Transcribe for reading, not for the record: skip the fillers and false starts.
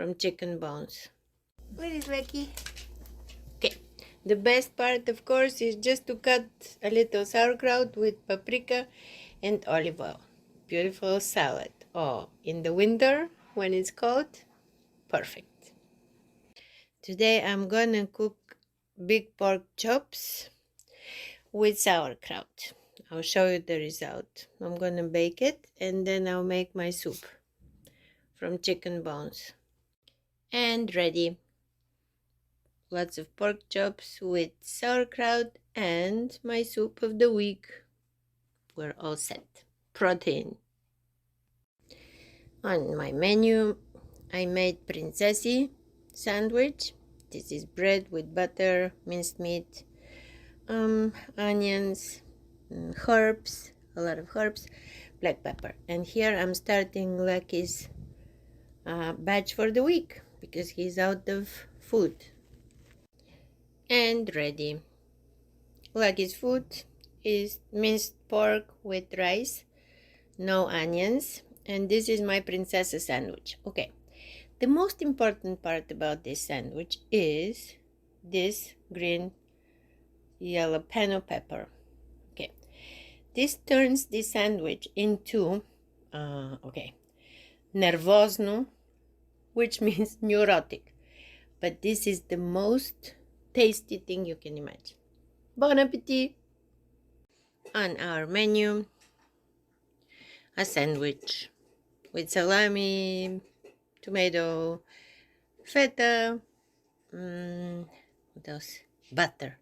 from chicken bones. Where is Becky? Okay. The best part, of course, is just to cut a little sauerkraut with paprika and olive oil. Beautiful salad. Oh, in the winter when it's cold, perfect. Today I'm gonna cook big pork chops with sauerkraut. I'll show you the result. I'm gonna bake it and then I'll make my soup. from chicken bones. And ready. Lots of pork chops with sauerkraut and my soup of the week. We're all set. Protein. On my menu, I made princesi sandwich. This is bread with butter, minced meat, onions, herbs, a lot of herbs, black pepper. And here I'm starting Lucky's batch for the week because he's out of food. And ready. Lucky's food is minced pork with rice, no onions, and this is my princess sandwich. Okay, the most important part about this sandwich is this green jalapeno pepper. Okay, this turns this sandwich into nervosno, which means neurotic, but this is the most tasty thing you can imagine. Bon appetit! On our menu, a sandwich with salami, tomato, feta, what else? Butter.